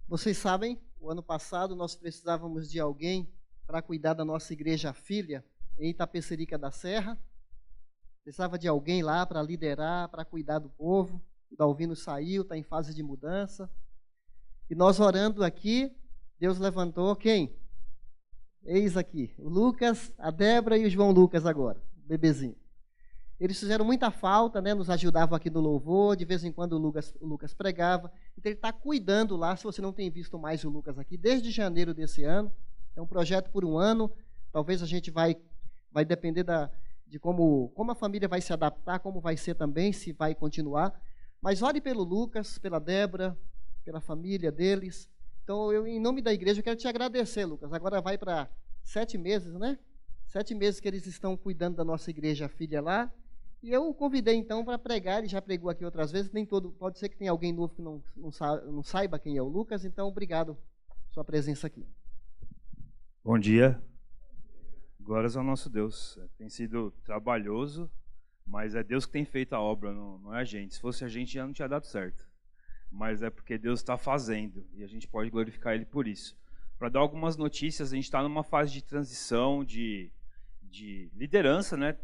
Vocês sabem, o ano passado nós precisávamos de alguém para cuidar da nossa igreja filha em Itapecerica da Serra. Precisava de alguém lá para liderar, para cuidar do povo. O Dalvino saiu, está em fase de mudança. E nós orando aqui, Deus levantou quem? Eis aqui, o Lucas, a Débora e o João Lucas agora, o bebezinho. Eles fizeram muita falta, né? Nos ajudavam aqui no louvor, de vez em quando o Lucas pregava. Então ele está cuidando lá, se você não tem visto mais o Lucas aqui, desde janeiro desse ano. É um projeto por um ano, talvez a gente vai depender de como a família vai se adaptar, como vai ser também, se vai continuar. Mas ore pelo Lucas, pela Débora, pela família deles. Então eu, em nome da igreja, eu quero te agradecer, Lucas. Agora vai para 7 meses, né? 7 meses que eles estão cuidando da nossa igreja filha lá. E eu o convidei, então, para pregar. Ele já pregou aqui outras vezes. Nem todo, pode ser que tenha alguém novo que não saiba quem é o Lucas. Então, obrigado pela sua presença aqui. Bom dia. Glórias ao nosso Deus. Tem sido trabalhoso, mas é Deus que tem feito a obra, não é a gente. Se fosse a gente, já não tinha dado certo. Mas é porque Deus está fazendo e a gente pode glorificar Ele por isso. Para dar algumas notícias, a gente está numa fase de transição, de liderança, né?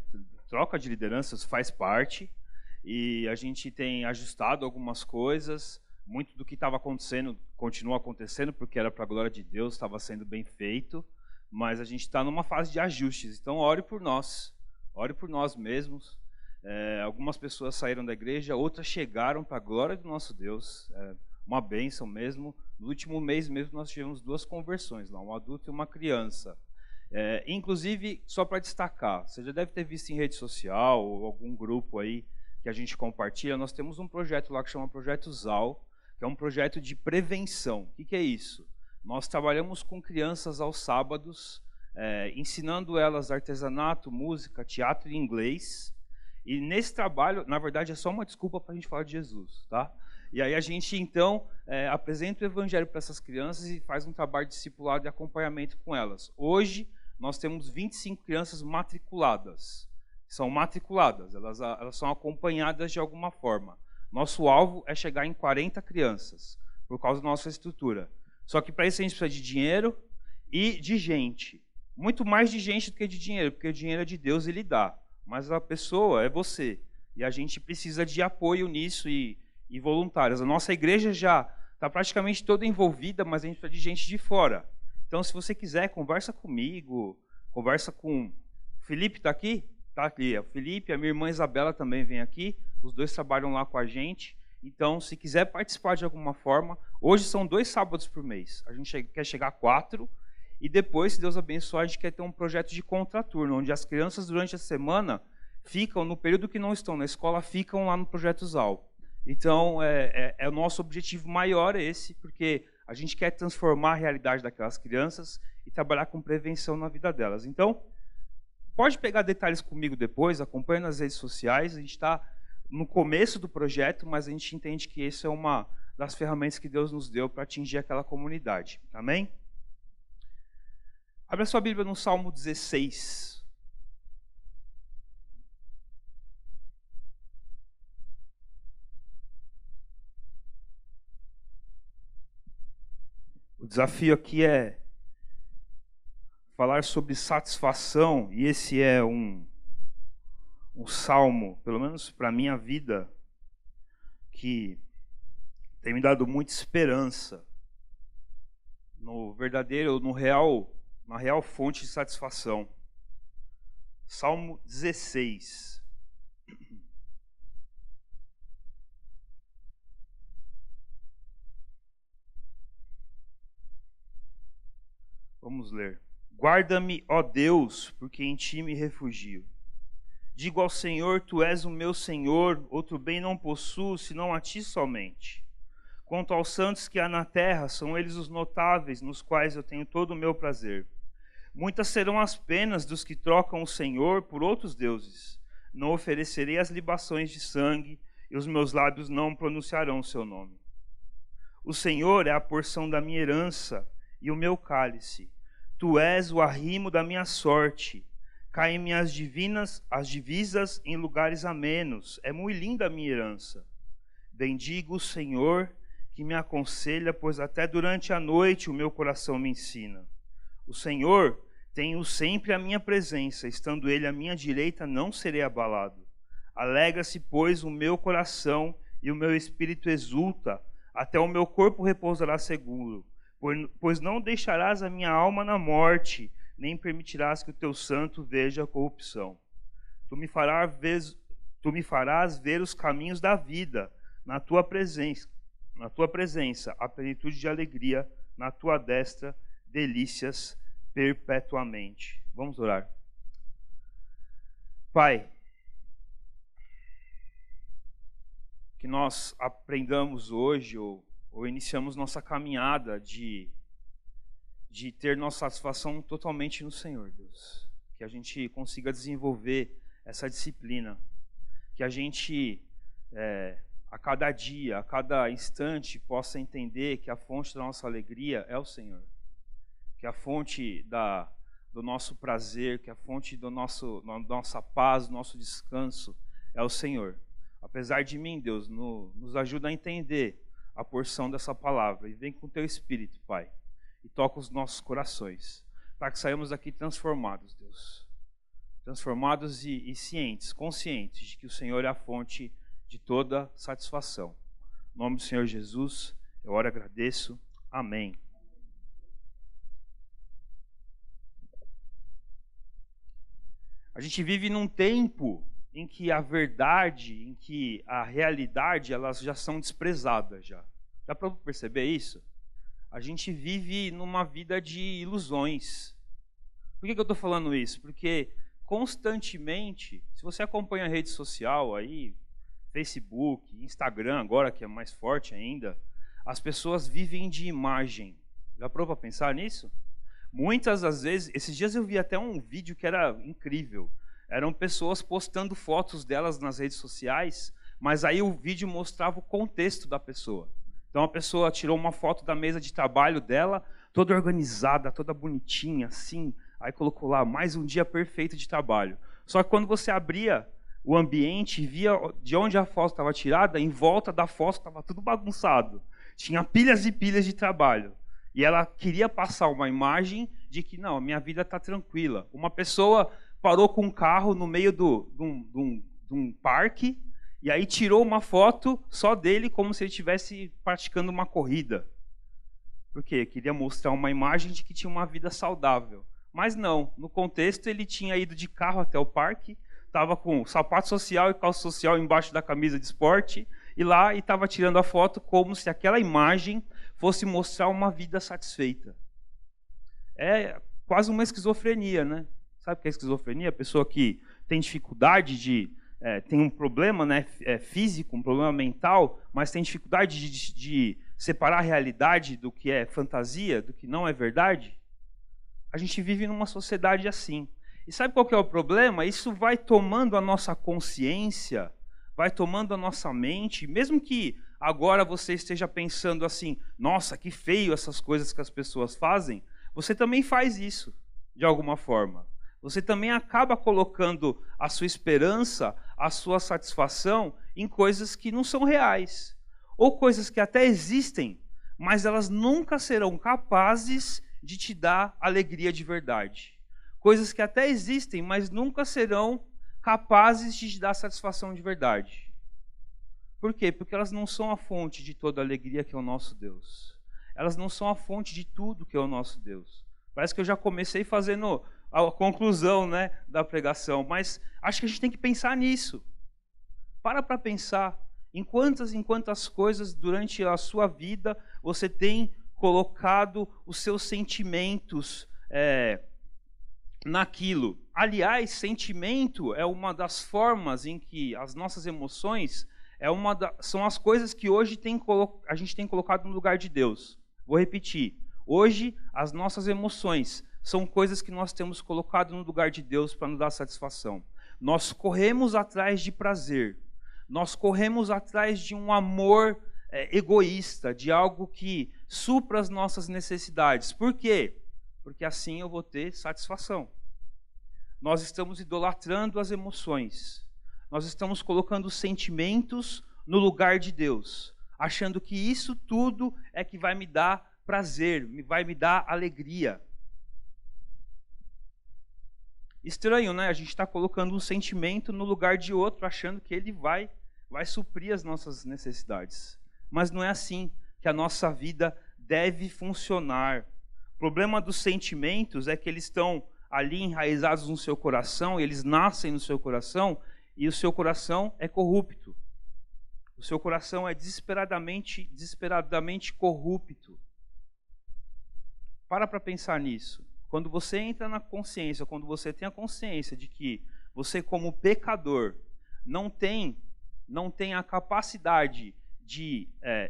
Troca de lideranças faz parte e a gente tem ajustado algumas coisas. Muito do que estava acontecendo continua acontecendo porque era para a glória de Deus, estava sendo bem feito, mas a gente está numa fase de ajustes. Então ore por nós mesmos. Algumas pessoas saíram da igreja, outras chegaram para a glória do nosso Deus. Uma bênção mesmo. No último mês mesmo nós tivemos 2 conversões lá, um adulto e uma criança. Inclusive, só para destacar, você já deve ter visto em rede social ou algum grupo aí que a gente compartilha, nós temos um projeto lá que chama Projeto ZAL, que é um projeto de prevenção. O que é isso? Nós trabalhamos com crianças aos sábados, ensinando elas artesanato, música, teatro e inglês. E nesse trabalho, na verdade, é só uma desculpa para a gente falar de Jesus, tá? E aí a gente, então, apresenta o evangelho para essas crianças e faz um trabalho discipulado e acompanhamento com elas. Hoje, nós temos 25 crianças matriculadas. São matriculadas, elas são acompanhadas de alguma forma. Nosso alvo é chegar em 40 crianças, por causa da nossa estrutura. Só que para isso a gente precisa de dinheiro e de gente. Muito mais de gente do que de dinheiro, porque o dinheiro é de Deus e Ele dá. Mas a pessoa é você. E a gente precisa de apoio nisso e voluntários. A nossa igreja já está praticamente toda envolvida, mas a gente precisa de gente de fora. Então, se você quiser, conversa comigo, conversa com... O Felipe está aqui? Está aqui. O Felipe, a minha irmã Isabela também vem aqui. Os 2 trabalham lá com a gente. Então, se quiser participar de alguma forma, hoje são 2 sábados por mês. A gente quer chegar a 4. E depois, se Deus abençoar, a gente quer ter um projeto de contraturno, onde as crianças, durante a semana, ficam, no período que não estão na escola, ficam lá no Projeto ZAL. Então, o nosso objetivo maior é esse, porque a gente quer transformar a realidade daquelas crianças e trabalhar com prevenção na vida delas. Então, pode pegar detalhes comigo depois, acompanhe nas redes sociais. A gente está no começo do projeto, mas a gente entende que essa é uma das ferramentas que Deus nos deu para atingir aquela comunidade. Amém? Abra sua Bíblia no Salmo 16. O desafio aqui é falar sobre satisfação, e esse é um salmo, pelo menos para a minha vida, que tem me dado muita esperança no verdadeiro, na real fonte de satisfação. Salmo 16. Vamos ler. Guarda-me, ó Deus, porque em ti me refugio. Digo ao Senhor, tu és o meu Senhor, outro bem não possuo, senão a ti somente. Quanto aos santos que há na terra, são eles os notáveis, nos quais eu tenho todo o meu prazer. Muitas serão as penas dos que trocam o Senhor por outros deuses. Não oferecerei as libações de sangue, e os meus lábios não pronunciarão o seu nome. O Senhor é a porção da minha herança e o meu cálice. Tu és o arrimo da minha sorte. Caem-me as divisas em lugares amenos. É muito linda a minha herança. Bendigo o Senhor, que me aconselha, pois até durante a noite o meu coração me ensina. O Senhor tem-o sempre à minha presença, estando Ele à minha direita, não serei abalado. Alegra-se, pois, o meu coração e o meu espírito exulta, até o meu corpo repousará seguro, pois não deixarás a minha alma na morte, nem permitirás que o teu santo veja a corrupção. Tu me farás ver os caminhos da vida, na tua presença, a plenitude de alegria, na tua destra, delícias perpetuamente. Vamos orar. Pai, que nós aprendamos hoje, ou iniciamos nossa caminhada de ter nossa satisfação totalmente no Senhor, Deus. Que a gente consiga desenvolver essa disciplina. Que a gente, a cada dia, a cada instante, possa entender que a fonte da nossa alegria é o Senhor. Que a fonte do nosso prazer, que a fonte da nossa paz, do nosso descanso é o Senhor. Apesar de mim, Deus, nos ajuda a entender a porção dessa palavra. E vem com o teu Espírito, Pai, e toca os nossos corações, para que saímos daqui transformados, Deus. Transformados e cientes, conscientes de que o Senhor é a fonte de toda satisfação. Em nome do Senhor Jesus, eu oro e agradeço. Amém. A gente vive num tempo em que a verdade, em que a realidade, elas já são desprezadas já. Dá para perceber isso? A gente vive numa vida de ilusões. Por que eu estou falando isso? Porque constantemente, se você acompanha a rede social aí, Facebook, Instagram agora que é mais forte ainda, as pessoas vivem de imagem. Já parou para pensar nisso? Muitas das vezes, esses dias eu vi até um vídeo que era incrível. Eram pessoas postando fotos delas nas redes sociais, mas aí o vídeo mostrava o contexto da pessoa. Então a pessoa tirou uma foto da mesa de trabalho dela, toda organizada, toda bonitinha, assim. Aí colocou lá, mais um dia perfeito de trabalho. Só que quando você abria o ambiente e via de onde a foto estava tirada, em volta da foto estava tudo bagunçado. Tinha pilhas e pilhas de trabalho. E ela queria passar uma imagem de que, não, a minha vida está tranquila. Uma pessoa parou com um carro no meio de um parque e aí tirou uma foto só dele como se ele estivesse praticando uma corrida. Por quê? Queria mostrar uma imagem de que tinha uma vida saudável. Mas não, no contexto ele tinha ido de carro até o parque, estava com sapato social e calça social embaixo da camisa de esporte, e lá estava tirando a foto como se aquela imagem fosse mostrar uma vida satisfeita. É quase uma esquizofrenia, né? Sabe o que é esquizofrenia? A pessoa que tem dificuldade tem um problema, né, físico, um problema mental, mas tem dificuldade de separar a realidade do que é fantasia, do que não é verdade. A gente vive numa sociedade assim. E sabe qual que é o problema? Isso vai tomando a nossa consciência, vai tomando a nossa mente, mesmo que agora você esteja pensando assim, nossa, que feio essas coisas que as pessoas fazem, você também faz isso, de alguma forma. Você também acaba colocando a sua esperança, a sua satisfação em coisas que não são reais. Ou coisas que até existem, mas elas nunca serão capazes de te dar alegria de verdade. Coisas que até existem, mas nunca serão capazes de te dar satisfação de verdade. Por quê? Porque elas não são a fonte de toda a alegria que é o nosso Deus. Elas não são a fonte de tudo que é o nosso Deus. Parece que eu já comecei fazendo a conclusão, né, da pregação, mas acho que a gente tem que pensar nisso. Para pensar em quantas coisas durante a sua vida você tem colocado os seus sentimentos naquilo. Aliás, sentimento é uma das formas em que as nossas emoções são as coisas que hoje a gente tem colocado no lugar de Deus. Vou repetir. Hoje, as nossas emoções são coisas que nós temos colocado no lugar de Deus para nos dar satisfação. Nós corremos atrás de prazer. Nós corremos atrás de um amor egoísta, de algo que supra as nossas necessidades. Por quê? Porque assim eu vou ter satisfação. Nós estamos idolatrando as emoções. Nós estamos colocando os sentimentos no lugar de Deus. achando que isso tudo é que vai me dar prazer, vai me dar alegria. Estranho, né? A gente está colocando um sentimento no lugar de outro, achando que ele vai suprir as nossas necessidades. Mas não é assim que a nossa vida deve funcionar. O problema dos sentimentos é que eles estão ali enraizados no seu coração, eles nascem no seu coração, e o seu coração é corrupto. O seu coração é desesperadamente corrupto. Para pensar nisso. Quando você entra na consciência, quando você tem a consciência de que você, como pecador, não tem a capacidade de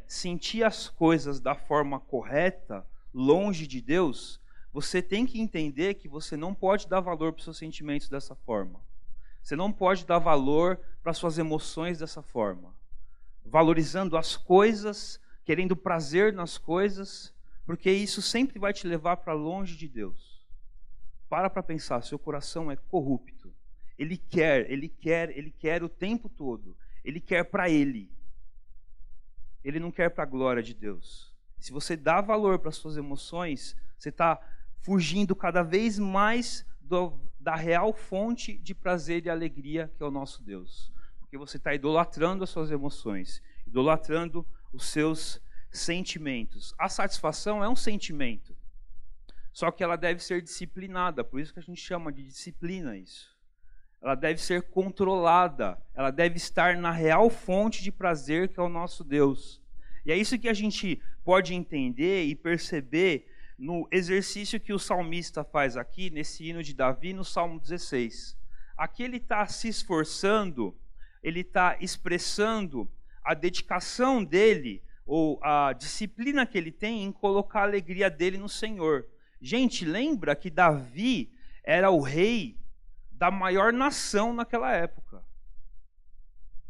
sentir as coisas da forma correta, longe de Deus, você tem que entender que você não pode dar valor para os seus sentimentos dessa forma. Você não pode dar valor para as suas emoções dessa forma. Valorizando as coisas, querendo prazer nas coisas, porque isso sempre vai te levar para longe de Deus. Para pensar, seu coração é corrupto. Ele quer o tempo todo. Ele quer para ele. Ele não quer para a glória de Deus. Se você dá valor para as suas emoções, você está fugindo cada vez mais da real fonte de prazer e alegria que é o nosso Deus. Porque você está idolatrando as suas emoções, idolatrando os seus sentimentos. A satisfação é um sentimento, só que ela deve ser disciplinada, por isso que a gente chama de disciplina isso. Ela deve ser controlada, ela deve estar na real fonte de prazer que é o nosso Deus. E é isso que a gente pode entender e perceber no exercício que o salmista faz aqui, nesse hino de Davi, no Salmo 16. Aqui ele está se esforçando, ele está expressando a dedicação dele, ou a disciplina que ele tem em colocar a alegria dele no Senhor. Gente, lembra que Davi era o rei da maior nação naquela época.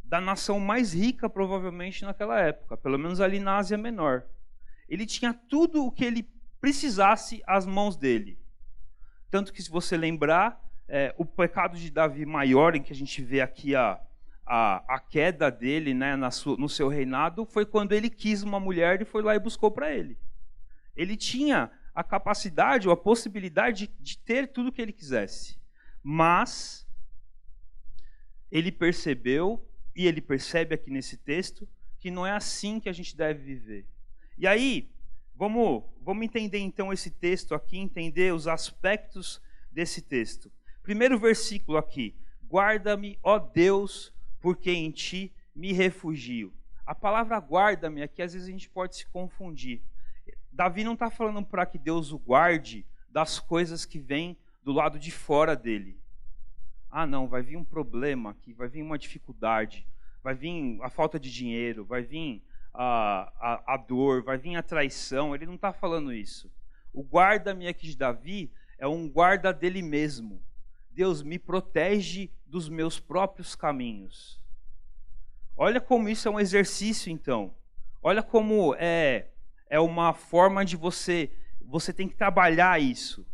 Da nação mais rica, provavelmente, naquela época. Pelo menos ali na Ásia Menor. Ele tinha tudo o que ele precisasse às mãos dele. Tanto que, se você lembrar, o pecado de Davi maior, em que a gente vê aqui a queda dele, né, no seu reinado, foi quando ele quis uma mulher e foi lá e buscou para ele. Ele tinha a capacidade ou a possibilidade de ter tudo o que ele quisesse. Mas ele percebeu, e ele percebe aqui nesse texto, que não é assim que a gente deve viver. E aí, vamos entender então esse texto aqui, entender os aspectos desse texto. Primeiro versículo aqui: guarda-me, ó Deus, porque em ti me refugio. A palavra guarda-me aqui, às vezes a gente pode se confundir. Davi não está falando para que Deus o guarde das coisas que vêm do lado de fora dele. Ah, não, vai vir um problema aqui, vai vir uma dificuldade, vai vir a falta de dinheiro, vai vir a dor, vai vir a traição. Ele não está falando isso. O guarda-me aqui de Davi é um guarda dele mesmo. Deus me protege dos meus próprios caminhos. Olha como isso é um exercício, então. Olha como é uma forma de você tem que trabalhar isso.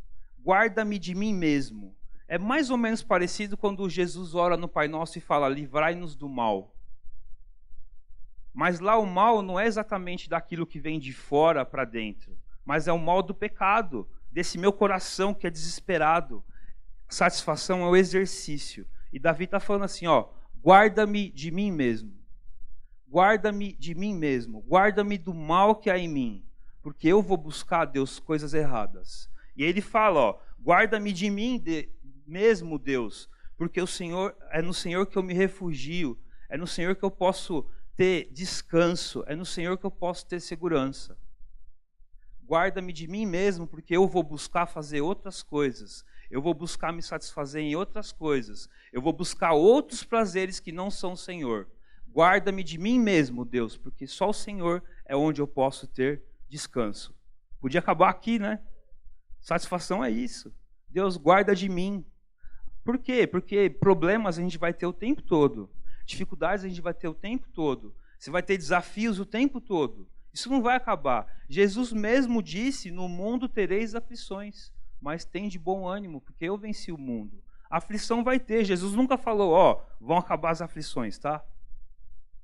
Guarda-me de mim mesmo. É mais ou menos parecido quando Jesus ora no Pai Nosso e fala: livrai-nos do mal. Mas lá o mal não é exatamente daquilo que vem de fora para dentro, mas é o mal do pecado, desse meu coração que é desesperado. Satisfação é o exercício. E Davi está falando assim, guarda-me de mim mesmo. Guarda-me de mim mesmo. Guarda-me do mal que há em mim. Porque eu vou buscar, Deus, coisas erradas. E ele fala, guarda-me de mim mesmo, Deus. Porque é no Senhor que eu me refugio. É no Senhor que eu posso ter descanso. É no Senhor que eu posso ter segurança. Guarda-me de mim mesmo, porque eu vou buscar fazer outras coisas. Eu vou buscar me satisfazer em outras coisas. Eu vou buscar outros prazeres que não são o Senhor. Guarda-me de mim mesmo, Deus, porque só o Senhor é onde eu posso ter descanso. Podia acabar aqui, né? Satisfação é isso. Deus, guarda de mim. Por quê? Porque problemas a gente vai ter o tempo todo. Dificuldades a gente vai ter o tempo todo. Você vai ter desafios o tempo todo. Isso não vai acabar. Jesus mesmo disse, no mundo tereis aflições. Mas tem de bom ânimo, porque eu venci o mundo. A aflição vai ter. Jesus nunca falou, vão acabar as aflições, tá?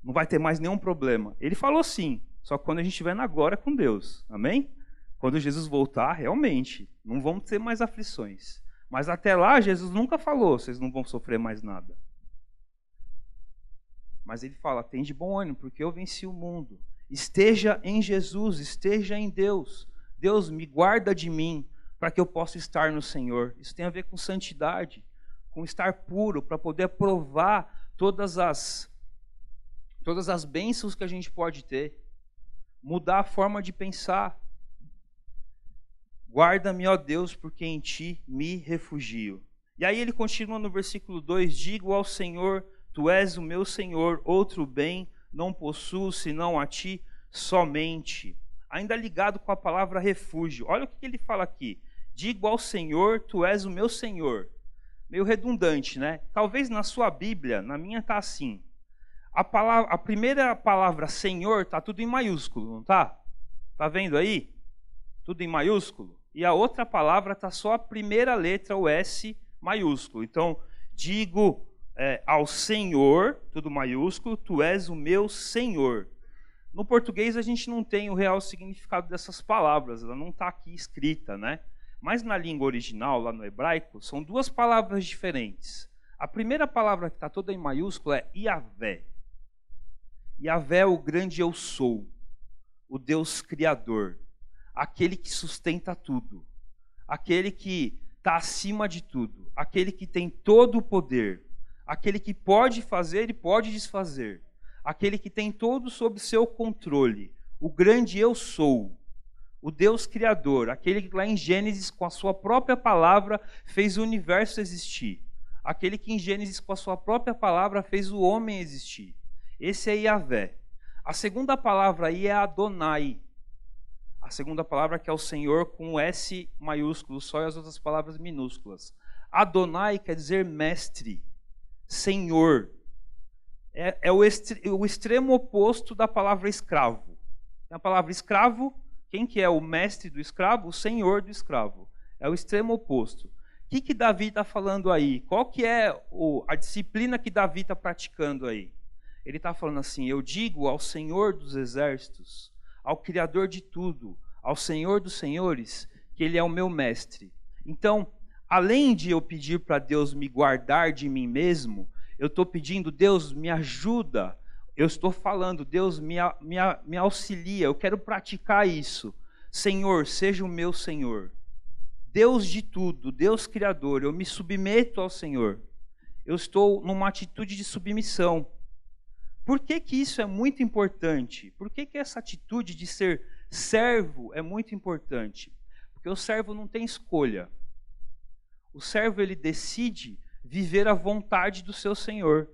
Não vai ter mais nenhum problema. Ele falou sim, só que quando a gente estiver na glória com Deus. Amém? Quando Jesus voltar, realmente, não vão ter mais aflições. Mas até lá, Jesus nunca falou, vocês não vão sofrer mais nada. Mas ele fala, tem de bom ânimo, porque eu venci o mundo. Esteja em Jesus, esteja em Deus. Deus, me guarda de mim, para que eu possa estar no Senhor. Isso tem a ver com santidade, com estar puro, para poder provar todas as bênçãos que a gente pode ter. Mudar a forma de pensar. Guarda-me, ó Deus, porque em ti me refugio. E aí ele continua no versículo 2, digo ao Senhor, tu és o meu Senhor, outro bem não possuo senão a ti somente. Ainda ligado com a palavra refúgio. Olha o que ele fala aqui. Digo ao Senhor, tu és o meu Senhor. Meio redundante, né? Talvez na sua Bíblia, na minha está assim. A primeira palavra Senhor está tudo em maiúsculo, não está? Está vendo aí? Tudo em maiúsculo. E a outra palavra está só a primeira letra, o S maiúsculo. Então, digo ao Senhor, tudo maiúsculo, tu és o meu Senhor. No português a gente não tem o real significado dessas palavras, ela não está aqui escrita, né? Mas na língua original, lá no hebraico, são duas palavras diferentes. A primeira palavra que está toda em maiúsculo é Yahvé. Yahvé é o grande eu sou, o Deus Criador, aquele que sustenta tudo, aquele que está acima de tudo, aquele que tem todo o poder, aquele que pode fazer e pode desfazer, aquele que tem todo sob seu controle, o grande eu sou, o Deus Criador, aquele que lá em Gênesis, com a sua própria palavra, fez o universo existir, aquele que em Gênesis, com a sua própria palavra, fez o homem existir. Esse é Yahvé. A segunda palavra aí é Adonai. A segunda palavra que é o Senhor com S maiúsculo só e as outras palavras minúsculas. Adonai quer dizer mestre, Senhor. É o extremo oposto da palavra escravo. A palavra escravo, quem que é o mestre do escravo? O senhor do escravo. É o extremo oposto. O que Davi está falando aí? Qual que é a disciplina que Davi está praticando aí? Ele está falando assim, eu digo ao Senhor dos exércitos, ao Criador de tudo, ao Senhor dos senhores, que Ele é o meu mestre. Então, além de eu pedir para Deus me guardar de mim mesmo, eu estou pedindo, Deus, me ajuda. Eu estou falando, Deus, me auxilia, eu quero praticar isso. Senhor, seja o meu Senhor. Deus de tudo, Deus Criador, eu me submeto ao Senhor. Eu estou numa atitude de submissão. Por que isso é muito importante? Por que essa atitude de ser servo é muito importante? Porque o servo não tem escolha. O servo, ele decide viver a vontade do seu Senhor.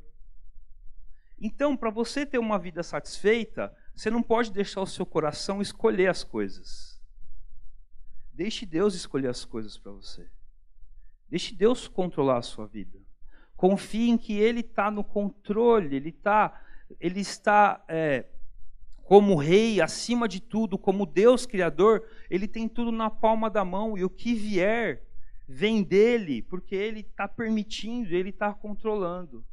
Então, para você ter uma vida satisfeita, você não pode deixar o seu coração escolher as coisas. Deixe Deus escolher as coisas para você. Deixe Deus controlar a sua vida. Confie em que Ele está no controle, Ele está como rei, acima de tudo, como Deus Criador, Ele tem tudo na palma da mão, e o que vier vem dEle, porque Ele está permitindo, Ele está controlando.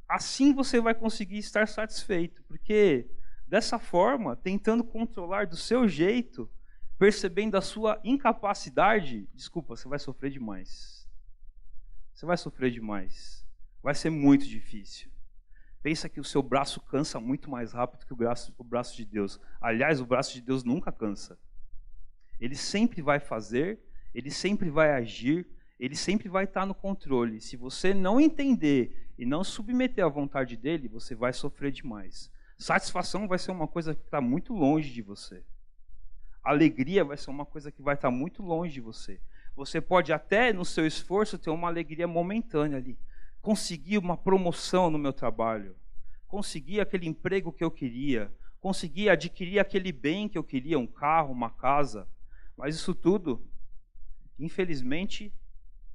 Assim você vai conseguir estar satisfeito, porque dessa forma, tentando controlar do seu jeito, percebendo a sua incapacidade, desculpa, você vai sofrer demais. Você vai sofrer demais. Vai ser muito difícil. Pensa que o seu braço cansa muito mais rápido que o braço de Deus. Aliás, o braço de Deus nunca cansa. Ele sempre vai fazer, Ele sempre vai agir, Ele sempre vai estar no controle. Se você não entender e não submeter à vontade dEle, você vai sofrer demais. Satisfação vai ser uma coisa que está muito longe de você. Alegria vai ser uma coisa que vai estar muito longe de você. Você pode até, no seu esforço, ter uma alegria momentânea ali. Conseguir uma promoção no meu trabalho, conseguir aquele emprego que eu queria, conseguir adquirir aquele bem que eu queria, um carro, uma casa. Mas isso tudo, infelizmente,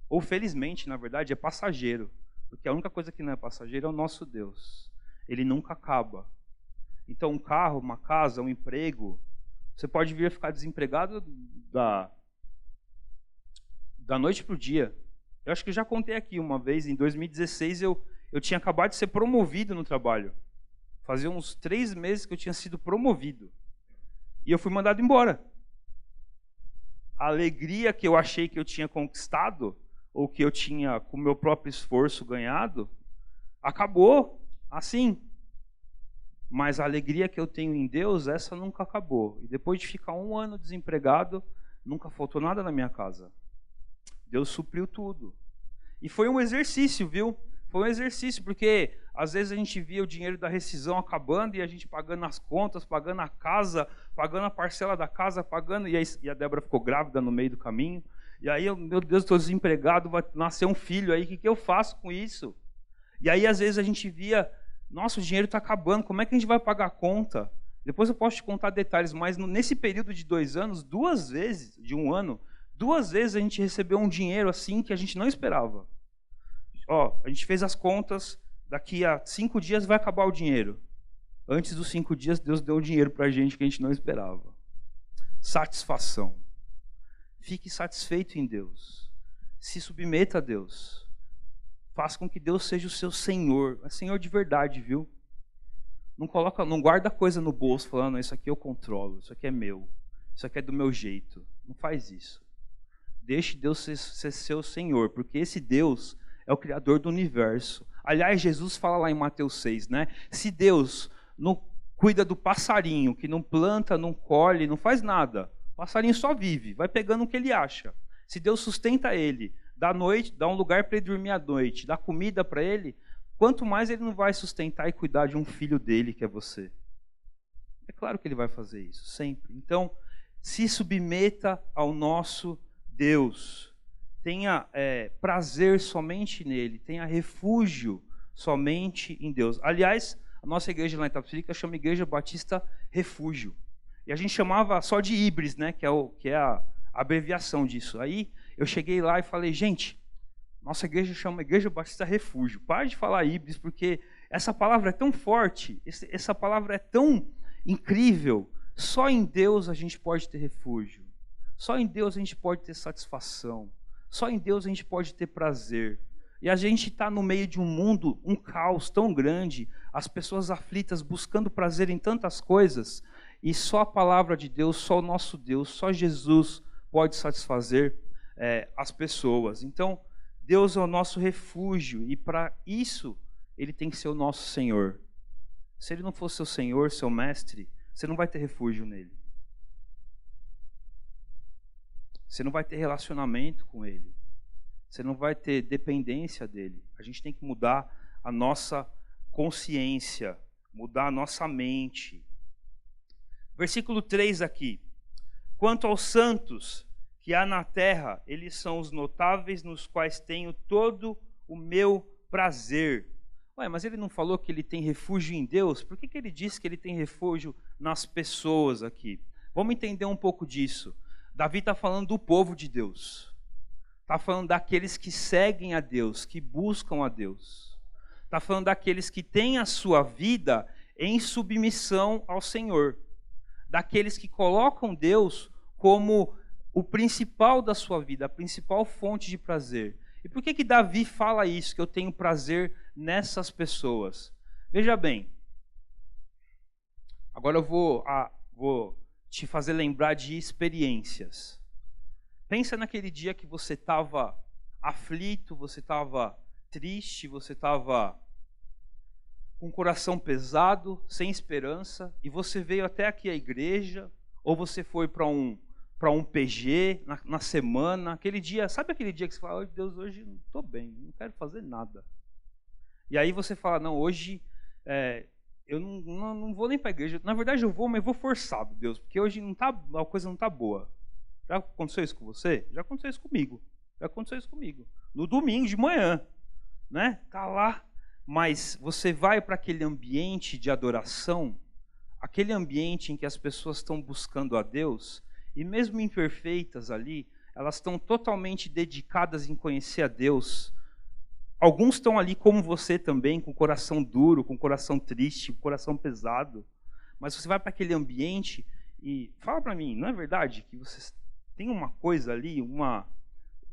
ou felizmente, na verdade, é passageiro. Porque a única coisa que não é passageiro é o nosso Deus. Ele nunca acaba. Então, um carro, uma casa, um emprego, você pode vir a ficar desempregado da noite para o dia. Eu acho que eu já contei aqui uma vez, em 2016, eu tinha acabado de ser promovido no trabalho. Fazia uns 3 meses que eu tinha sido promovido. E eu fui mandado embora. A alegria que eu achei que eu tinha conquistado, ou que eu tinha, com o meu próprio esforço, ganhado, acabou assim. Mas a alegria que eu tenho em Deus, essa nunca acabou. E depois de ficar 1 ano desempregado, nunca faltou nada na minha casa. Deus supriu tudo. E foi um exercício, viu? Foi um exercício, porque às vezes a gente via o dinheiro da rescisão acabando e a gente pagando as contas, pagando a casa, pagando a parcela da casa, pagando... E a Débora ficou grávida no meio do caminho. E aí, meu Deus, estou desempregado, vai nascer um filho aí, o que eu faço com isso? E aí, às vezes, a gente via, nossa, o dinheiro está acabando, como é que a gente vai pagar a conta? Depois eu posso te contar detalhes, mas nesse período de 2 anos, 2 vezes, de 1 ano, 2 vezes a gente recebeu um dinheiro assim que a gente não esperava. Ó, a gente fez as contas, daqui a 5 dias vai acabar o dinheiro. Antes dos 5 dias, Deus deu um dinheiro para a gente que a gente não esperava. Satisfação. Fique satisfeito em Deus. Se submeta a Deus. Faça com que Deus seja o seu Senhor. É Senhor de verdade, viu? Não guarda coisa no bolso falando, isso aqui eu controlo, isso aqui é meu, isso aqui é do meu jeito. Não faz isso. Deixe Deus ser seu Senhor, porque esse Deus é o Criador do universo. Aliás, Jesus fala lá em Mateus 6, né? Se Deus não cuida do passarinho, que não planta, não colhe, não faz nada, o passarinho só vive, vai pegando o que ele acha. Se Deus sustenta ele, dá um lugar para ele dormir à noite, dá comida para ele, quanto mais ele não vai sustentar e cuidar de um filho dele, que é você. É claro que ele vai fazer isso, sempre. Então, se submeta ao nosso Deus. Tenha prazer somente nele, tenha refúgio somente em Deus. Aliás, a nossa igreja lá em Itapecerica chama Igreja Batista Refúgio. E a gente chamava só de Ibris, né, que é a abreviação disso. Aí eu cheguei lá e falei, gente, nossa igreja chama Igreja Batista Refúgio. Para de falar Ibris, porque essa palavra é tão forte, essa palavra é tão incrível. Só em Deus a gente pode ter refúgio. Só em Deus a gente pode ter satisfação. Só em Deus a gente pode ter prazer. E a gente está no meio de um mundo, um caos tão grande, as pessoas aflitas buscando prazer em tantas coisas, e só a palavra de Deus, só o nosso Deus, só Jesus pode satisfazer as pessoas. Então, Deus é o nosso refúgio, e para isso, Ele tem que ser o nosso Senhor. Se Ele não for seu Senhor, seu mestre, você não vai ter refúgio nele. Você não vai ter relacionamento com Ele. Você não vai ter dependência dEle. A gente tem que mudar a nossa consciência, mudar a nossa mente. Versículo 3 aqui. Quanto aos santos que há na terra, eles são os notáveis nos quais tenho todo o meu prazer. Ué, mas ele não falou que ele tem refúgio em Deus? Por que ele disse que ele tem refúgio nas pessoas aqui? Vamos entender um pouco disso. Davi está falando do povo de Deus. Está falando daqueles que seguem a Deus, que buscam a Deus. Está falando daqueles que têm a sua vida em submissão ao Senhor. Daqueles que colocam Deus como o principal da sua vida, a principal fonte de prazer. E por que Davi fala isso, que eu tenho prazer nessas pessoas? Veja bem, agora eu vou te fazer lembrar de experiências. Pensa naquele dia que você estava aflito, você estava triste, você estava com o coração pesado, sem esperança, e você veio até aqui à igreja, ou você foi para um PG na semana, aquele dia, sabe aquele dia que você fala, oh, Deus, hoje não estou bem, não quero fazer nada. E aí você fala, não, hoje eu não vou nem para a igreja, na verdade eu vou, mas vou forçado, Deus, porque hoje a coisa não está boa. Já aconteceu isso com você? Já aconteceu isso comigo. No domingo de manhã, né? Tá lá, mas você vai para aquele ambiente de adoração, aquele ambiente em que as pessoas estão buscando a Deus, e mesmo imperfeitas ali, elas estão totalmente dedicadas em conhecer a Deus. Alguns estão ali como você também, com o coração duro, com o coração triste, com o coração pesado. Mas você vai para aquele ambiente e fala para mim, não é verdade que você tem uma coisa ali,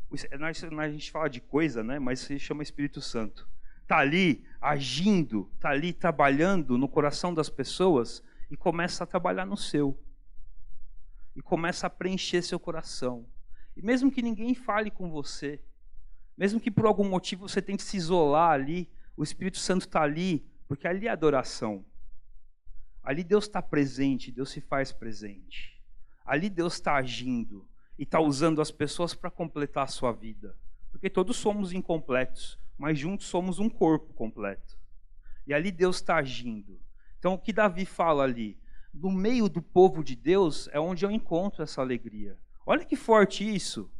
a gente fala de coisa, né? Mas se chama Espírito Santo. Está ali, agindo, está ali trabalhando no coração das pessoas e começa a trabalhar no seu. E começa a preencher seu coração. E mesmo que ninguém fale com você, mesmo que por algum motivo você tente se isolar ali, o Espírito Santo está ali, porque ali é adoração. Ali Deus está presente, Deus se faz presente. Ali Deus está agindo e está usando as pessoas para completar a sua vida. Porque todos somos incompletos, mas juntos somos um corpo completo. E ali Deus está agindo. Então o que Davi fala ali? No meio do povo de Deus é onde eu encontro essa alegria. Olha que forte isso.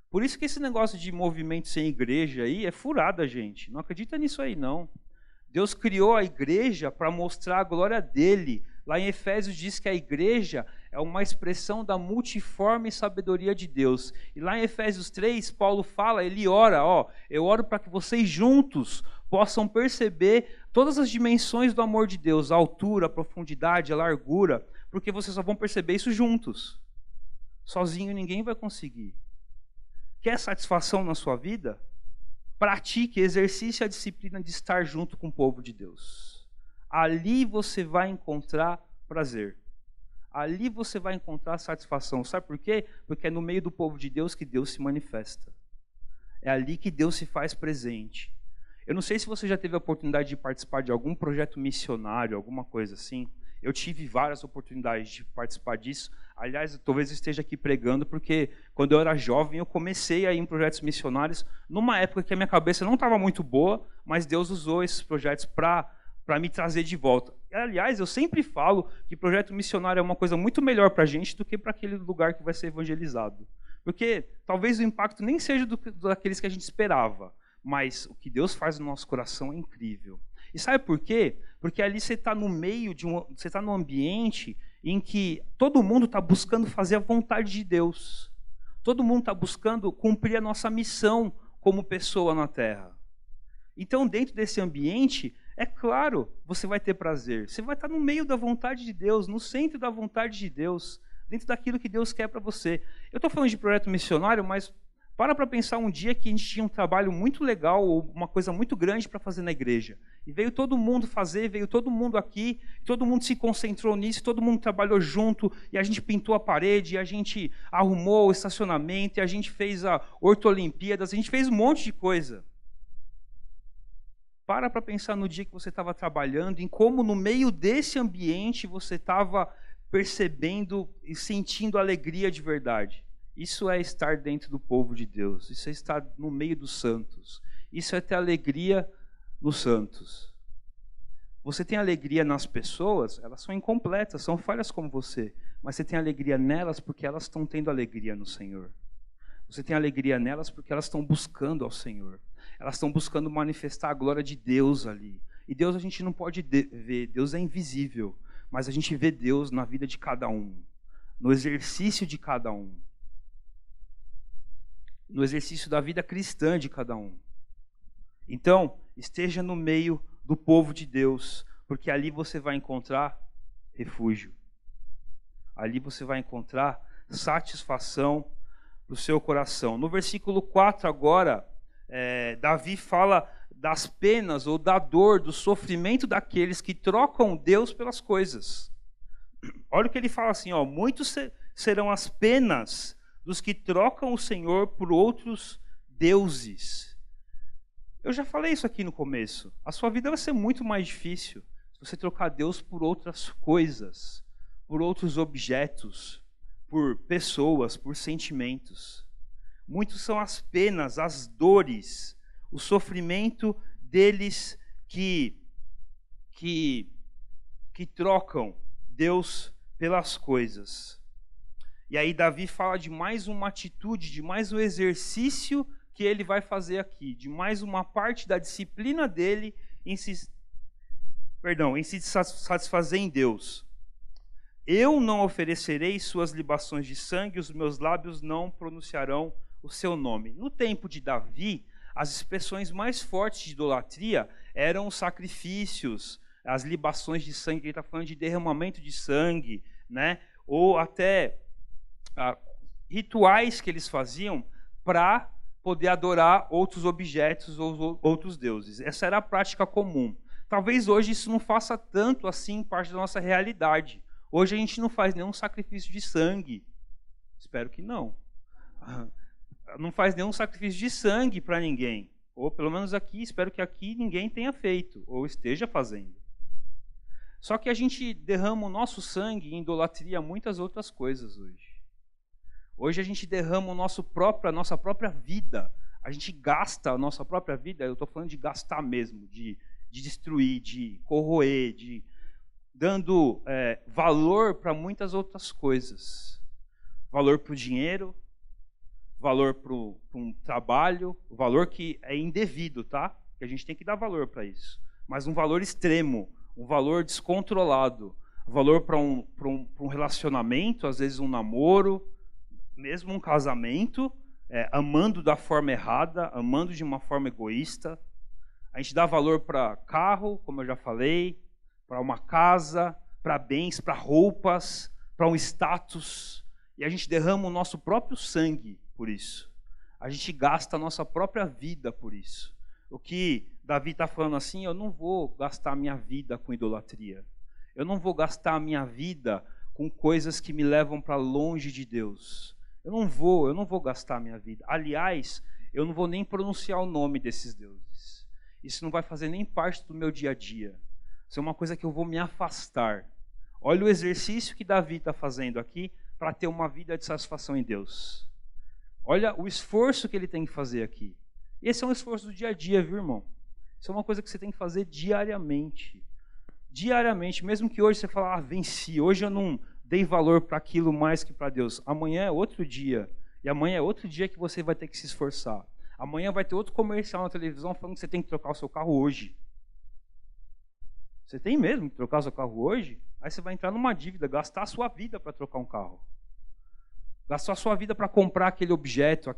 Por isso que esse negócio de movimento sem igreja aí é furada, gente. Não acredita nisso aí, não. Deus criou a igreja para mostrar a glória dele. Lá em Efésios diz que a igreja é uma expressão da multiforme sabedoria de Deus. E lá em Efésios 3, Paulo fala, ele ora, eu oro para que vocês juntos possam perceber todas as dimensões do amor de Deus, a altura, a profundidade, a largura, porque vocês só vão perceber isso juntos. Sozinho ninguém vai conseguir. Quer satisfação na sua vida? Pratique, exercite a disciplina de estar junto com o povo de Deus. Ali você vai encontrar prazer. Ali você vai encontrar satisfação. Sabe por quê? Porque é no meio do povo de Deus que Deus se manifesta. É ali que Deus se faz presente. Eu não sei se você já teve a oportunidade de participar de algum projeto missionário, alguma coisa assim. Eu tive várias oportunidades de participar disso. Aliás, talvez eu esteja aqui pregando, porque quando eu era jovem, eu comecei a ir em projetos missionários, numa época que a minha cabeça não estava muito boa, mas Deus usou esses projetos para me trazer de volta. Aliás, eu sempre falo que projeto missionário é uma coisa muito melhor para a gente do que para aquele lugar que vai ser evangelizado. Porque talvez o impacto nem seja daqueles que a gente esperava, mas o que Deus faz no nosso coração é incrível. E sabe por quê? Porque ali você está no meio você está num ambiente em que todo mundo está buscando fazer a vontade de Deus. Todo mundo está buscando cumprir a nossa missão como pessoa na Terra. Então, dentro desse ambiente, é claro, você vai ter prazer. Você vai estar no meio da vontade de Deus, no centro da vontade de Deus, dentro daquilo que Deus quer para você. Eu estou falando de projeto missionário, mas para pensar um dia que a gente tinha um trabalho muito legal, ou uma coisa muito grande para fazer na igreja. E veio todo mundo fazer, veio todo mundo aqui, todo mundo se concentrou nisso, todo mundo trabalhou junto, e a gente pintou a parede, e a gente arrumou o estacionamento, e a gente fez a Hortolimpíadas, a gente fez um monte de coisa. Para pensar no dia que você estava trabalhando, em como no meio desse ambiente você estava percebendo e sentindo alegria de verdade. Isso é estar dentro do povo de Deus. Isso é estar no meio dos santos. Isso é ter alegria nos santos. Você tem alegria nas pessoas, elas são incompletas, são falhas como você. Mas você tem alegria nelas porque elas estão tendo alegria no Senhor. Você tem alegria nelas porque elas estão buscando ao Senhor. Elas estão buscando manifestar a glória de Deus ali. E Deus a gente não pode ver, Deus é invisível. Mas a gente vê Deus na vida de cada um. No exercício de cada um. No exercício da vida cristã de cada um. Então, esteja no meio do povo de Deus, porque ali você vai encontrar refúgio. Ali você vai encontrar satisfação para o seu coração. No versículo 4 agora, Davi fala das penas ou da dor, do sofrimento daqueles que trocam Deus pelas coisas. Olha o que ele fala assim, muitos serão as penas dos que trocam o Senhor por outros deuses. Eu já falei isso aqui no começo. A sua vida vai ser muito mais difícil se você trocar Deus por outras coisas, por outros objetos, por pessoas, por sentimentos. Muitos são as penas, as dores, o sofrimento deles que trocam Deus pelas coisas. E aí Davi fala de mais uma atitude, de mais um exercício que ele vai fazer aqui, de mais uma parte da disciplina dele em se satisfazer em Deus. Eu não oferecerei suas libações de sangue, os meus lábios não pronunciarão o seu nome. No tempo de Davi, as expressões mais fortes de idolatria eram os sacrifícios, as libações de sangue, ele está falando de derramamento de sangue, né? Ou até rituais que eles faziam para poder adorar outros objetos ou outros deuses. Essa era a prática comum. Talvez hoje isso não faça tanto assim parte da nossa realidade. Hoje a gente não faz nenhum sacrifício de sangue. Espero que não. Não faz nenhum sacrifício de sangue para ninguém. Ou pelo menos aqui, espero que aqui ninguém tenha feito, ou esteja fazendo. Só que a gente derrama o nosso sangue em idolatria a muitas outras coisas hoje. Hoje a gente derrama a nossa própria vida. A gente gasta a nossa própria vida, eu estou falando de gastar mesmo, de destruir, de corroer, dando valor para muitas outras coisas. Valor para o dinheiro, valor para um trabalho, valor que é indevido, tá? Que a gente tem que dar valor para isso. Mas um valor extremo, um valor descontrolado, valor para um relacionamento, às vezes um namoro, mesmo um casamento, amando da forma errada, amando de uma forma egoísta. A gente dá valor para carro, como eu já falei, para uma casa, para bens, para roupas, para um status. E a gente derrama o nosso próprio sangue por isso. A gente gasta a nossa própria vida por isso. O que Davi está falando assim, eu não vou gastar a minha vida com idolatria. Eu não vou gastar a minha vida com coisas que me levam para longe de Deus. Eu não vou gastar a minha vida. Aliás, eu não vou nem pronunciar o nome desses deuses. Isso não vai fazer nem parte do meu dia a dia. Isso é uma coisa que eu vou me afastar. Olha o exercício que Davi está fazendo aqui para ter uma vida de satisfação em Deus. Olha o esforço que ele tem que fazer aqui. Esse é um esforço do dia a dia, viu, irmão? Isso é uma coisa que você tem que fazer diariamente. Diariamente, mesmo que hoje você fale, venci, hoje eu não dei valor para aquilo mais que para Deus. Amanhã é outro dia. E amanhã é outro dia que você vai ter que se esforçar. Amanhã vai ter outro comercial na televisão falando que você tem que trocar o seu carro hoje. Você tem mesmo que trocar o seu carro hoje? Aí você vai entrar numa dívida, gastar a sua vida para trocar um carro. Gastar a sua vida para comprar aquele objeto,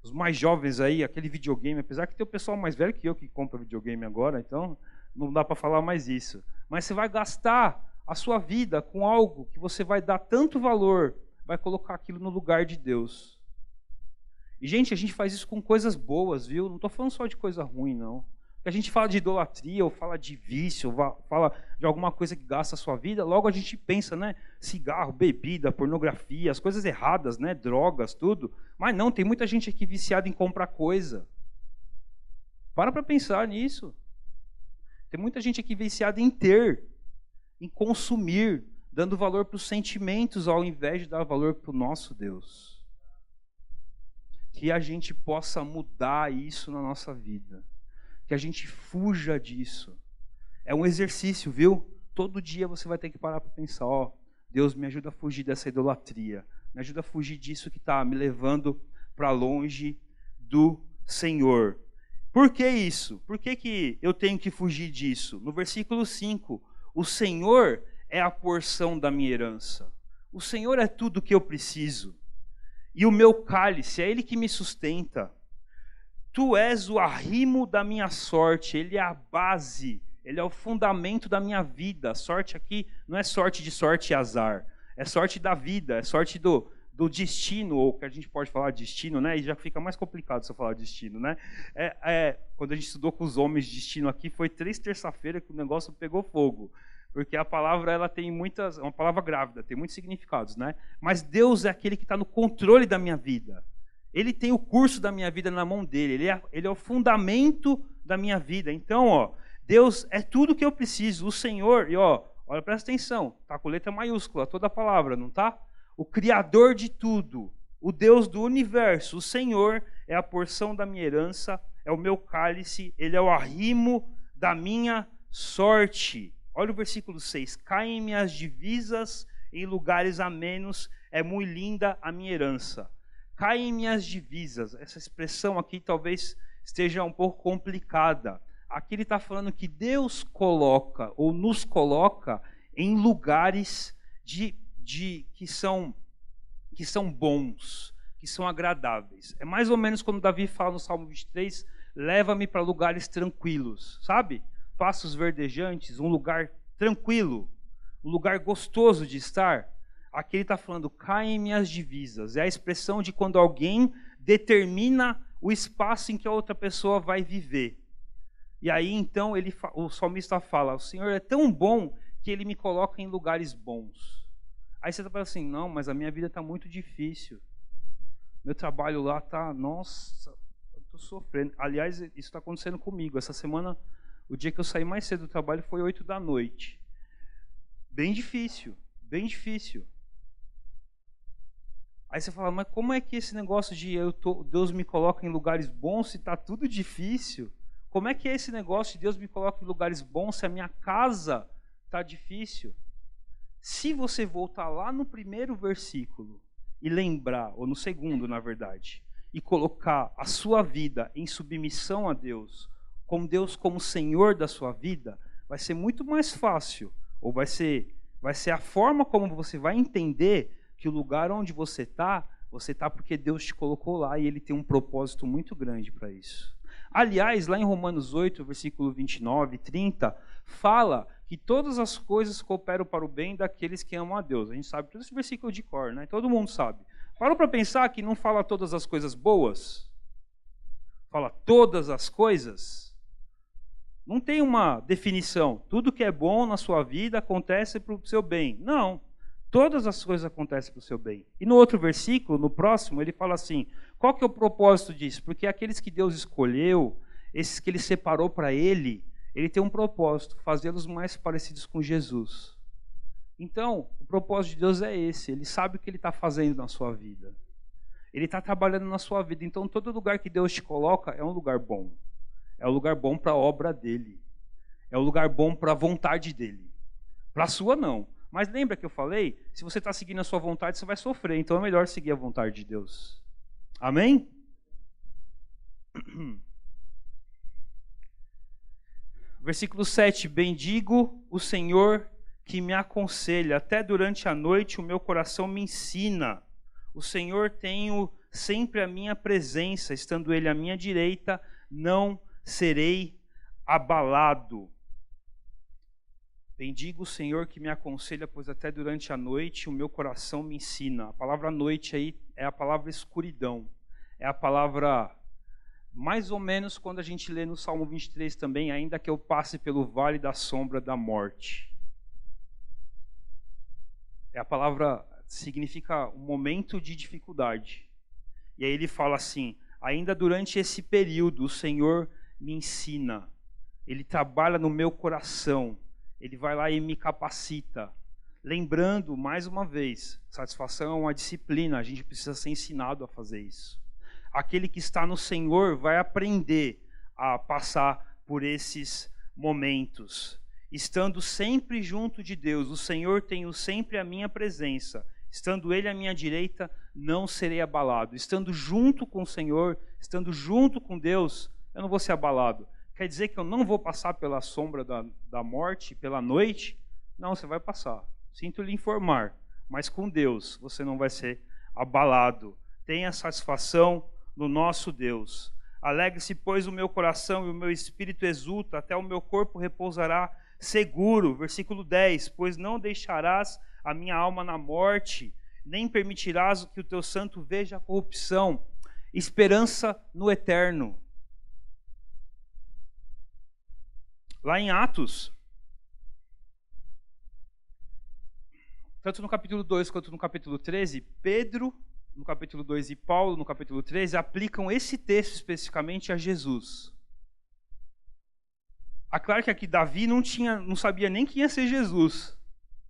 os mais jovens aí, aquele videogame, apesar que tem o pessoal mais velho que eu que compra videogame agora, então não dá para falar mais isso. Mas você vai gastar a sua vida com algo que você vai dar tanto valor, vai colocar aquilo no lugar de Deus. E, gente, a gente faz isso com coisas boas, viu? Não estou falando só de coisa ruim, não. Porque a gente fala de idolatria, ou fala de vício, ou fala de alguma coisa que gasta a sua vida, logo a gente pensa, né? Cigarro, bebida, pornografia, as coisas erradas, né? Drogas, tudo. Mas não, tem muita gente aqui viciada em comprar coisa. Para pensar nisso. Tem muita gente aqui viciada em ter, em consumir, dando valor para os sentimentos ao invés de dar valor para o nosso Deus. Que a gente possa mudar isso na nossa vida. Que a gente fuja disso. É um exercício, viu? Todo dia você vai ter que parar para pensar, Deus, me ajuda a fugir dessa idolatria. Me ajuda a fugir disso que está me levando para longe do Senhor. Por que isso? Por que eu tenho que fugir disso? No versículo 5, o Senhor é a porção da minha herança. O Senhor é tudo que eu preciso. E o meu cálice, é Ele que me sustenta. Tu és o arrimo da minha sorte, Ele é a base, Ele é o fundamento da minha vida. Sorte aqui não é sorte de sorte e azar, é sorte da vida, é sorte do destino, ou que a gente pode falar destino, né? E já fica mais complicado se eu falar destino, né? Quando a gente estudou com os homens de destino aqui, foi 3 terça-feira que o negócio pegou fogo. Porque a palavra ela tem é uma palavra grávida, tem muitos significados, né? Mas Deus é aquele que está no controle da minha vida. Ele tem o curso da minha vida na mão dele. Ele é o fundamento da minha vida. Então, Deus é tudo que eu preciso. O Senhor, e olha, presta atenção, tá com letra maiúscula, toda a palavra, não tá? O Criador de tudo, o Deus do universo, o Senhor é a porção da minha herança, é o meu cálice, Ele é o arrimo da minha sorte. Olha o versículo 6. Caem-me as divisas em lugares amenos, é muito linda a minha herança. Caem-me as divisas. Essa expressão aqui talvez esteja um pouco complicada. Aqui ele está falando que Deus coloca, ou nos coloca, em lugares que são bons, que são agradáveis. É mais ou menos quando Davi fala no Salmo 23, leva-me para lugares tranquilos, sabe? Passos verdejantes, um lugar tranquilo, um lugar gostoso de estar. Aqui ele está falando, caem minhas divisas. É a expressão de quando alguém determina o espaço em que a outra pessoa vai viver. E aí, então, o salmista fala, o Senhor é tão bom que Ele me coloca em lugares bons. Aí você está falando assim, não, mas a minha vida está muito difícil. Meu trabalho lá está, nossa, eu estou sofrendo. Aliás, isso está acontecendo comigo. Essa semana, o dia que eu saí mais cedo do trabalho foi 8 da noite. Bem difícil, bem difícil. Aí você fala, mas como é que esse negócio de Deus me coloca em lugares bons se está tudo difícil? Como é que é esse negócio de Deus me coloca em lugares bons se a minha casa está difícil? Se você voltar lá no primeiro versículo e lembrar, ou no segundo, na verdade, e colocar a sua vida em submissão a Deus, com Deus como Senhor da sua vida, vai ser muito mais fácil, ou vai ser a forma como você vai entender que o lugar onde você está porque Deus te colocou lá e Ele tem um propósito muito grande para isso. Aliás, lá em Romanos 8, versículo 29 e 30, fala que todas as coisas cooperam para o bem daqueles que amam a Deus. A gente sabe todo esse versículo de cor, né? Todo mundo sabe. Parou para pensar que não fala todas as coisas boas? Fala todas as coisas? Não tem uma definição. Tudo que é bom na sua vida acontece para o seu bem. Não. Todas as coisas acontecem para o seu bem. E no outro versículo, no próximo, ele fala assim, qual que é o propósito disso? Porque aqueles que Deus escolheu, esses que Ele separou para Ele tem um propósito, fazê-los mais parecidos com Jesus. Então, o propósito de Deus é esse, Ele sabe o que Ele está fazendo na sua vida. Ele está trabalhando na sua vida. Então, todo lugar que Deus te coloca é um lugar bom. É um lugar bom para a obra dEle. É um lugar bom para a vontade dEle. Para a sua, não. Mas lembra que eu falei? Se você está seguindo a sua vontade, você vai sofrer. Então é melhor seguir a vontade de Deus. Amém? Versículo 7. Bendigo o Senhor que me aconselha. Até durante a noite o meu coração me ensina. O Senhor tenho sempre a minha presença. Estando Ele à minha direita, não serei abalado. Bendigo o Senhor que me aconselha, pois até durante a noite o meu coração me ensina. A palavra noite aí é a palavra escuridão. É a palavra, mais ou menos, quando a gente lê no Salmo 23 também, ainda que eu passe pelo vale da sombra da morte. A palavra significa um momento de dificuldade. E aí ele fala assim, ainda durante esse período o Senhor me ensina. Ele trabalha no meu coração. Ele vai lá e me capacita. Lembrando, mais uma vez, satisfação é uma disciplina, a gente precisa ser ensinado a fazer isso. Aquele que está no Senhor vai aprender a passar por esses momentos. Estando sempre junto de Deus, o Senhor tem sempre a minha presença. Estando Ele à minha direita, não serei abalado. Estando junto com o Senhor, estando junto com Deus, eu não vou ser abalado. Quer dizer que eu não vou passar pela sombra da morte, pela noite? Não, você vai passar. Sinto lhe informar. Mas com Deus você não vai ser abalado. Tenha satisfação no nosso Deus. Alegre-se, pois, o meu coração e o meu espírito exulta, até o meu corpo repousará seguro. Versículo 10. Pois não deixarás a minha alma na morte, nem permitirás que o teu santo veja a corrupção. Esperança no eterno. Lá em Atos, tanto no capítulo 2 quanto no capítulo 13, Pedro, no capítulo 2, e Paulo, no capítulo 13, aplicam esse texto especificamente a Jesus. Claro que aqui Davi não sabia nem quem ia ser Jesus.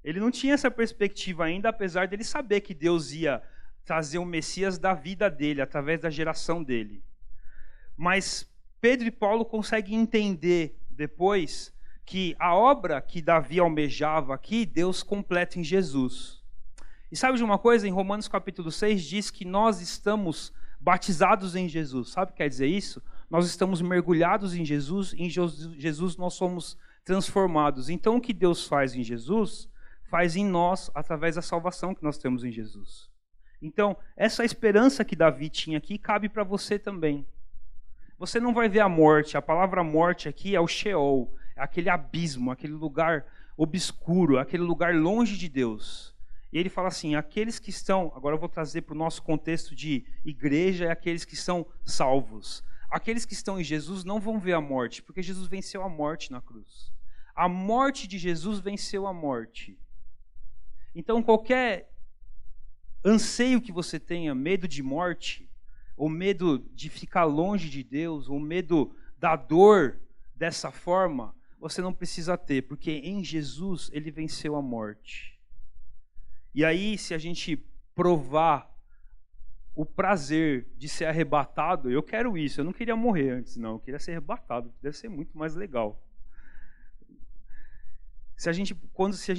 Ele não tinha essa perspectiva ainda, apesar dele saber que Deus ia trazer o Messias da vida dele, através da geração dele. Mas Pedro e Paulo conseguem entender depois que a obra que Davi almejava aqui, Deus completa em Jesus. E sabe de uma coisa? Em Romanos capítulo 6 diz que nós estamos batizados em Jesus. Sabe o que quer dizer isso? Nós estamos mergulhados em Jesus nós somos transformados. Então o que Deus faz em Jesus, faz em nós através da salvação que nós temos em Jesus. Então, essa esperança que Davi tinha aqui cabe para você também. Você não vai ver a morte. A palavra morte aqui é o Sheol, é aquele abismo, aquele lugar obscuro, aquele lugar longe de Deus. E ele fala assim, aqueles que estão, agora eu vou trazer para o nosso contexto de igreja, é aqueles que são salvos. Aqueles que estão em Jesus não vão ver a morte, porque Jesus venceu a morte na cruz. A morte de Jesus venceu a morte. Então qualquer anseio que você tenha, medo de morte, ou medo de ficar longe de Deus, ou medo da dor dessa forma, você não precisa ter, porque em Jesus ele venceu a morte. E aí, se a gente provar o prazer de ser arrebatado, eu quero isso, eu não queria morrer antes, não, eu queria ser arrebatado, deve ser muito mais legal. Se a gente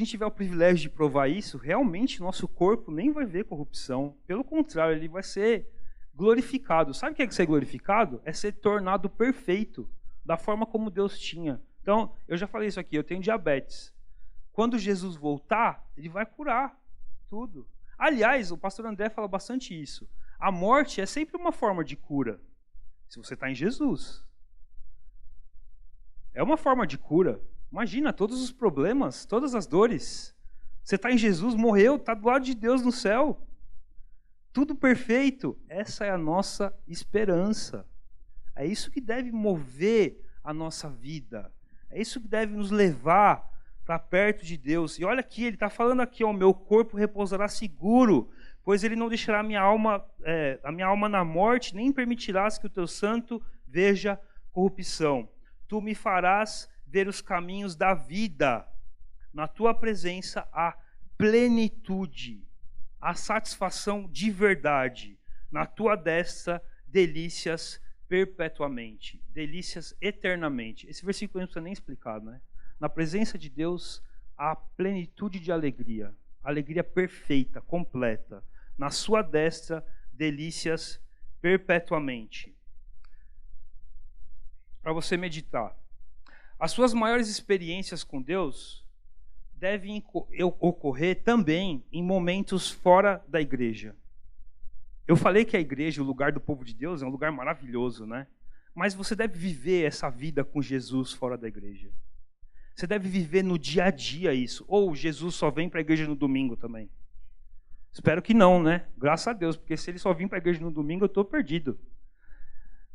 tiver o privilégio de provar isso, realmente nosso corpo nem vai ver corrupção, pelo contrário, ele vai ser glorificado. Sabe o que é ser glorificado? É ser tornado perfeito, da forma como Deus tinha. Então, eu já falei isso aqui, eu tenho diabetes. Quando Jesus voltar, ele vai curar tudo. Aliás, o pastor André fala bastante isso. A morte é sempre uma forma de cura, se você está em Jesus. É uma forma de cura. Imagina todos os problemas, todas as dores. Você está em Jesus, morreu, está do lado de Deus no céu. Tudo perfeito. Essa é a nossa esperança. É isso que deve mover a nossa vida. É isso que deve nos levar para perto de Deus. E olha aqui, ele está falando aqui, ó, meu corpo repousará seguro, pois ele não deixará a minha alma na morte, nem permitirás que o teu santo veja corrupção. Tu me farás ver os caminhos da vida. Na tua presença há plenitude, a satisfação de verdade. Na tua destra, delícias perpetuamente, delícias eternamente. Esse versículo não precisa nem explicar, né? Na presença de Deus, há plenitude de alegria, alegria perfeita, completa. Na sua destra, delícias perpetuamente. Para você meditar. As suas maiores experiências com Deus devem ocorrer também em momentos fora da igreja. Eu falei que a igreja, o lugar do povo de Deus, é um lugar maravilhoso, né? Mas você deve viver essa vida com Jesus fora da igreja. Você deve viver no dia a dia isso. Ou Jesus só vem para a igreja no domingo também. Espero que não, né? Graças a Deus, porque se ele só vir para a igreja no domingo, eu estou perdido.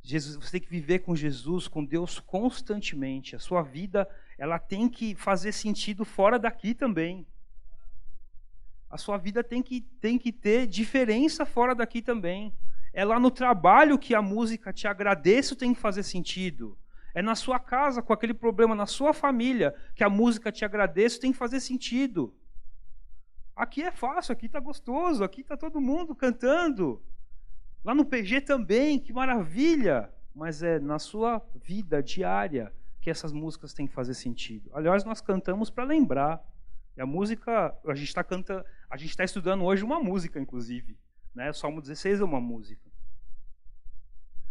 Você tem que viver com Jesus, com Deus constantemente. A sua vida, ela tem que fazer sentido fora daqui também. A sua vida tem que ter diferença fora daqui também. É lá no trabalho que a música Te Agradeço tem que fazer sentido. É na sua casa, com aquele problema, na sua família, que a música Te Agradeço tem que fazer sentido. Aqui é fácil, aqui está gostoso, aqui está todo mundo cantando. Lá no PG também, que maravilha. Mas é na sua vida diária que essas músicas têm que fazer sentido. Aliás, nós cantamos para lembrar. E a música, a gente está estudando hoje uma música, inclusive. Né? O Salmo 16 é uma música.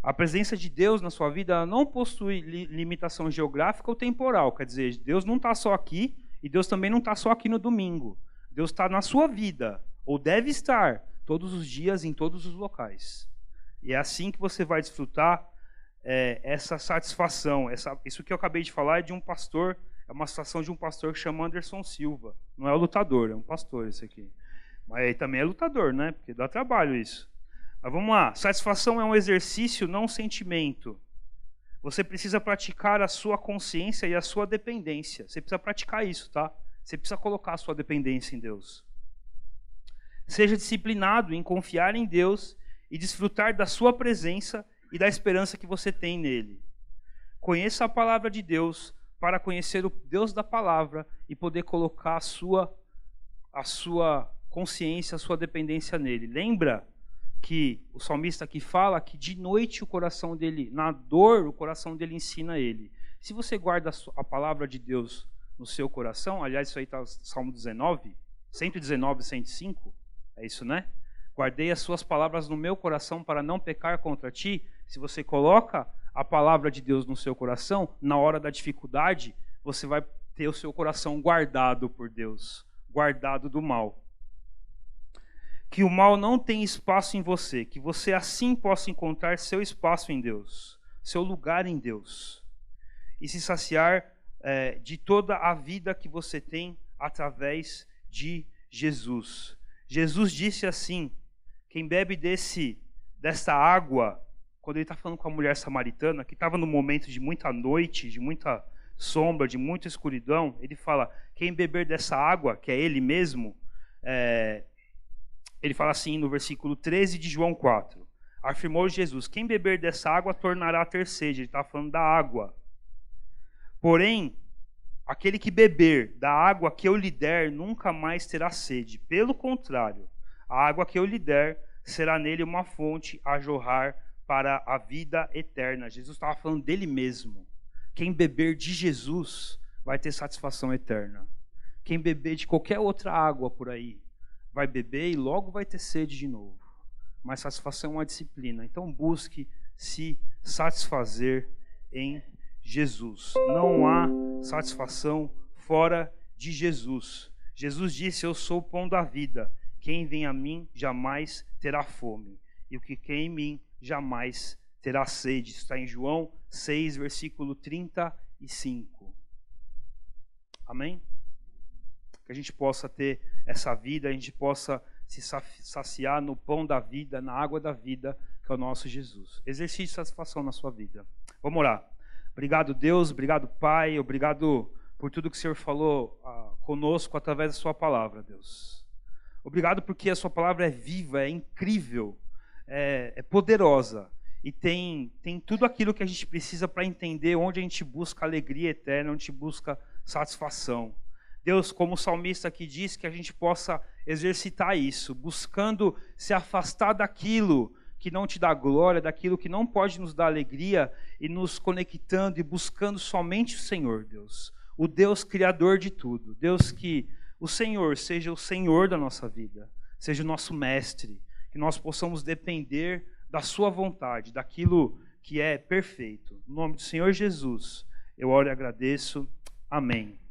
A presença de Deus na sua vida não possui limitação geográfica ou temporal. Quer dizer, Deus não está só aqui e Deus também não está só aqui no domingo. Deus está na sua vida, ou deve estar, todos os dias, em todos os locais. E é assim que você vai desfrutar essa satisfação. Isso que eu acabei de falar é de um pastor, é uma citação de um pastor que chama Anderson Silva. Não é o lutador, é um pastor esse aqui. Mas ele também é lutador, né? Porque dá trabalho isso. Mas vamos lá. Satisfação é um exercício, não um sentimento. Você precisa praticar a sua consciência e a sua dependência. Você precisa praticar isso, tá? Você precisa colocar a sua dependência em Deus. Seja disciplinado em confiar em Deus e desfrutar da sua presença e da esperança que você tem nele. Conheça a palavra de Deus para conhecer o Deus da palavra e poder colocar a sua consciência, a sua dependência nele. Lembra que o salmista aqui fala que de noite o coração dele, na dor, o coração dele ensina ele. Se você guarda a palavra de Deus no seu coração, aliás, isso aí está no Salmo 19, 119, 105, é isso, né? Guardei as suas palavras no meu coração para não pecar contra ti. Se você coloca a palavra de Deus no seu coração, na hora da dificuldade, você vai ter o seu coração guardado por Deus, guardado do mal. Que o mal não tenha espaço em você, que você assim possa encontrar seu espaço em Deus, seu lugar em Deus, e se saciar de toda a vida que você tem através de Jesus. Jesus disse assim, quem bebe dessa água, quando ele está falando com a mulher samaritana, que estava num momento de muita noite, de muita sombra, de muita escuridão, ele fala, quem beber dessa água, que é ele mesmo, ele fala assim no versículo 13 de João 4, afirmou Jesus, quem beber dessa água tornará a ter sede, ele está falando da água. Porém, aquele que beber da água que eu lhe der, nunca mais terá sede. Pelo contrário, a água que eu lhe der será nele uma fonte a jorrar para a vida eterna. Jesus estava falando dele mesmo. Quem beber de Jesus vai ter satisfação eterna. Quem beber de qualquer outra água por aí, vai beber e logo vai ter sede de novo. Mas satisfação é uma disciplina. Então busque se satisfazer em Jesus. Não há satisfação fora de Jesus. Jesus disse, eu sou o pão da vida. Quem vem a mim jamais terá fome. E o que crê em mim jamais terá sede. Isso está em João 6, versículo 35. Amém? Que a gente possa ter essa vida, a gente possa se saciar no pão da vida, na água da vida, que é o nosso Jesus. Exercício de satisfação na sua vida. Vamos orar. Obrigado, Deus, obrigado, Pai, obrigado por tudo que o Senhor falou conosco através da sua palavra, Deus. Obrigado porque a sua palavra é viva, é incrível, é poderosa e tem tudo aquilo que a gente precisa para entender onde a gente busca alegria eterna, onde a gente busca satisfação. Deus, como o salmista aqui diz, que a gente possa exercitar isso, buscando se afastar daquilo que não te dá glória, daquilo que não pode nos dar alegria, e nos conectando e buscando somente o Senhor, Deus. O Deus criador de tudo. Deus, que o Senhor seja o Senhor da nossa vida, seja o nosso mestre, que nós possamos depender da sua vontade, daquilo que é perfeito. No nome do Senhor Jesus, eu oro e agradeço. Amém.